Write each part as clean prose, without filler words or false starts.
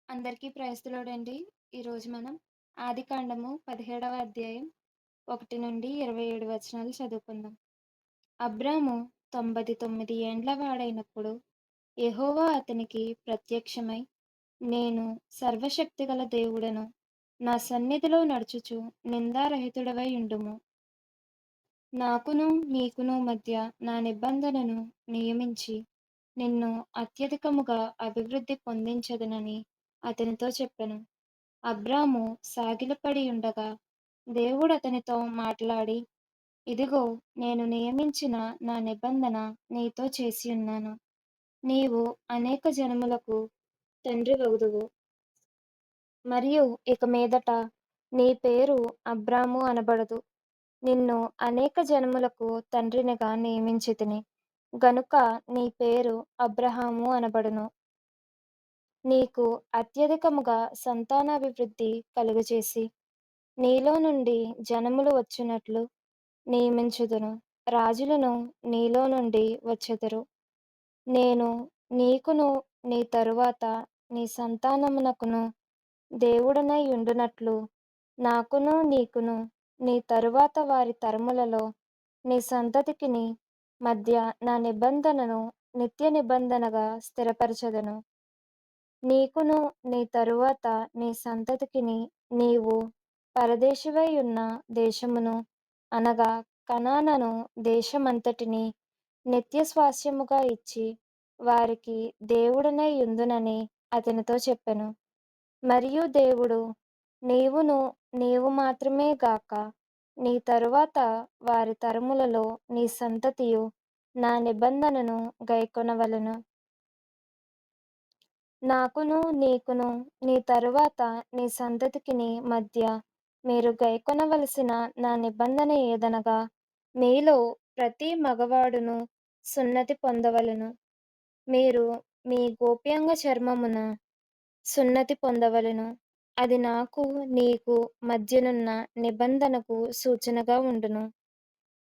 అందరికీ ప్రైస్తులోడండి. ఈరోజు మనం ఆదికాండము 17వ అధ్యాయం 1-27 వచనాలు చదువుకుందాం. అబ్రాము 99 ఏండ్ల వాడైనప్పుడు యెహోవా అతనికి ప్రత్యక్షమై, నేను సర్వశక్తిగల దేవుడను, నా సన్నిధిలో నడుచుచు నిందారహితుడవై ఉండుము. నాకును నీకును మధ్య నా నిబంధనను నియమించి నిన్ను అత్యధికముగా అభివృద్ధి పొందించదనని అతనితో చెప్పెను. అబ్రాము సాగిలపడి ఉండగా దేవుడు అతనితో మాట్లాడి, ఇదిగో, నేను నియమించిన నా నిబంధన నీతో చేసి ఉన్నాను. నీవు అనేక జనములకు తండ్రివగుదువు. మరియు ఇక మీదట నీ పేరు అబ్రాము అనబడదు. నిన్ను అనేక జనములకు తండ్రినిగా నియమించితిని గనుక నీ పేరు అబ్రహాము అనబడును. నీకు అత్యధికముగా సంతానాభివృద్ధి కలుగజేసి నీలో నుండి జనములు వచ్చునట్లు నియమించుదును. రాజులను నీలో నుండి వచ్చెదరు. నేను నీకును నీ తరువాత నీ సంతానమునకును దేవుడనై ఉండునట్లు నాకును నీకును నీ తరువాత వారి తరములలో నీ సంతతికిని మధ్య నా నిబంధనను నిత్య నిబంధనగా స్థిరపరచెదను. నీకును నీ తరువాత నీ సంతతికిని నీవు పరదేశివై ఉన్న దేశమును అనగా కనానను దేశమంతటిని నిత్య స్వాస్యముగా ఇచ్చి వారికి దేవుడనై యుందునని అతనితో చెప్పెను. మరియు దేవుడు, నీవును నీవు మాత్రమే గాక నీ తరువాత వారి తరములలో నీ సంతతియు నా నిబంధనను గైకొనవలెను. నాకును నీకును నీ తరువాత నీ సంతతికిని మధ్య మీరు గైకొనవలసిన నా నిబంధన ఏదనగా, మీలో ప్రతి మగవాడును సున్నతి పొందవలెను. మీరు మీ గోప్యాంగ చర్మమున సున్నతి పొందవలెను. అది నాకు నీకు మధ్యనున్న నిబంధనకు సూచనగా ఉండును.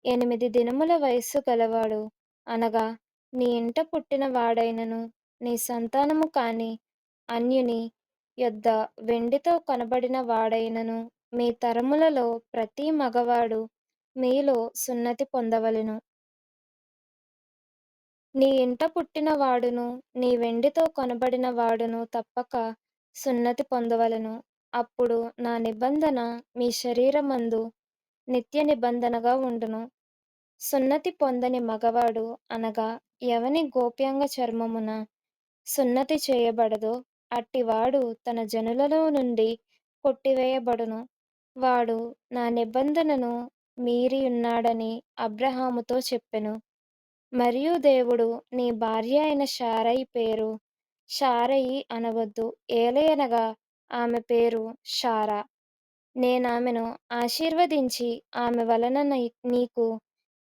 8 దినముల వయస్సు గలవాడు అనగా నీ ఇంట పుట్టిన వాడైనను నీ సంతానము కాని అన్యుని యొద్ద వెండితో కొనబడిన వాడైనను మీ తరములలో ప్రతి మగవాడు మీలో సున్నతి పొందవలెను. నీ ఇంట పుట్టిన వాడును నీ వెండితో కొనబడిన వాడును తప్పక సున్నతి పొందవలెను. అప్పుడు నా నిబంధన మీ శరీరమందు నిత్య నిబంధనగా ఉండును. సున్నతి పొందని మగవాడు అనగా ఎవని గోప్యాంగ చర్మమున సున్నతి చేయబడదో అట్టివాడు తన జనులలో నుండి కొట్టివేయబడును. వాడు నా నిబంధనను మీరియున్నాడని అబ్రహాముతో చెప్పెను. మరియు దేవుడు, నీ భార్య అయిన శారయి పేరు శారయి అనవద్దు, ఏలయనగా ఆమె పేరు శారా. నేనామెను ఆశీర్వదించి ఆమె వలన నీకు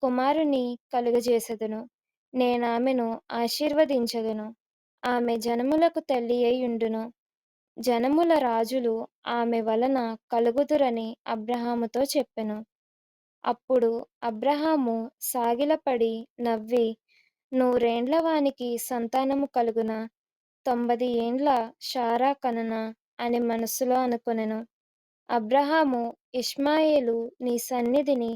కుమారుని కలుగజేసెదను. నేనామెను ఆశీర్వదించెదను. ఆమె జనములకు తల్లి అయి ఉండును. జనముల రాజులు ఆమె వలన కలుగుదురని అబ్రహాముతో చెప్పెను. అప్పుడు అబ్రహాము సాగిలపడి నవ్వి, నూరేండ్ల వానికి సంతానము కలుగునా? 90 ఏండ్ల శారా కనునా అని మనస్సులో అనుకొనెను. అబ్రహాము, ఇష్మాయేలు నీ సన్నిధిని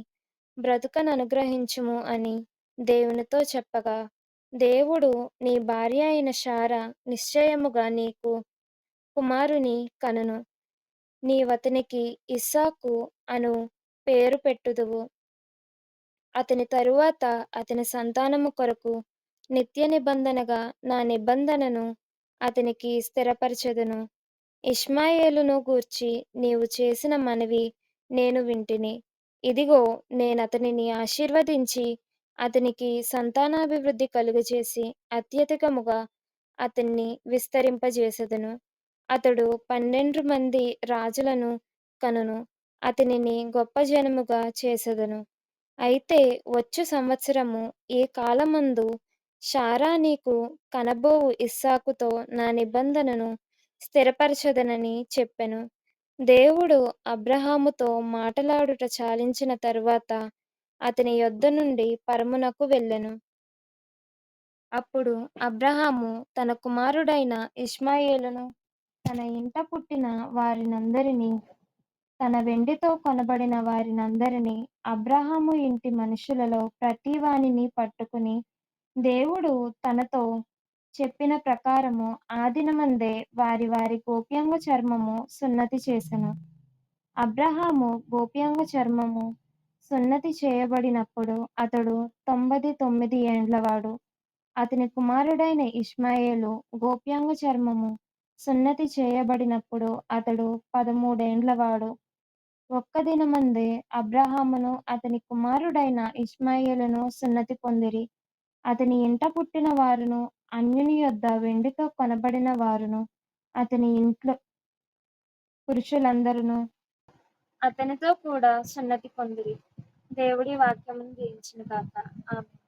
బ్రతుకననుగ్రహించుము అని దేవునితో చెప్పగా, దేవుడు, నీ భార్య అయిన శారా నిశ్చయముగా నీకు కుమారుని కనును. నీవతనికి ఇస్సాకు అను పేరు పెట్టుదువు. అతని తరువాత అతని సంతానము కొరకు నిత్య నిబంధనగా నా నిబంధనను అతనికి స్థిరపరచెదను. ఇష్మాయేలును గూర్చి నీవు చేసిన మనవి నేను వింటిని. ఇదిగో, నేనతనిని ఆశీర్వదించి అతనికి సంతానాభివృద్ధి కలుగజేసి అత్యధికముగా అతన్ని విస్తరింపజేసెదను. అతడు 12 మంది రాజులను కనును. అతనిని గొప్ప జనముగా చేసెదను. అయితే వచ్చు సంవత్సరము ఈ కాలమందు శారా నీకు కనబోవు ఇస్సాకుతో నా నిబంధనను స్థిరపరచదనని చెప్పెను. దేవుడు అబ్రహాముతో మాటలాడుట చాలించిన తరువాత అతని యొద్ద నుండి పరమునకు వెళ్ళెను. అప్పుడు అబ్రహాము తన కుమారుడైన ఇష్మాయేలును తన ఇంట పుట్టిన వారినందరినీ, తన వెండితో కొనబడిన వారినందరినీ, అబ్రాహాము ఇంటి మనుషులలో ప్రతివానిని పట్టుకుని, దేవుడు తనతో చెప్పిన ప్రకారము ఆ దినమందే వారి వారి గోప్యాంగ చర్మము సున్నతి చేసెను. అబ్రాహాము గోప్యాంగ చర్మము సున్నతి చేయబడినప్పుడు అతడు 99 ఏండ్లవాడు. అతని కుమారుడైన ఇష్మాయేలు గోప్యాంగ చర్మము సున్నతి చేయబడినప్పుడు అతడు 13 ఏండ్లవాడు. ఒక్క దినమందే అబ్రాహామును అతని కుమారుడైన ఇష్మాయేలును సున్నతి పొందిరి. అతని ఇంట పుట్టిన వారును, అన్యుని యొద్ద వెండితో కొనబడిన వారును, అతని ఇంట్లో పురుషులందరును అతనితో కూడా సున్నతి పొందిరి. దేవుడి వాక్యమును దీవించును గాక. ఆమేన్.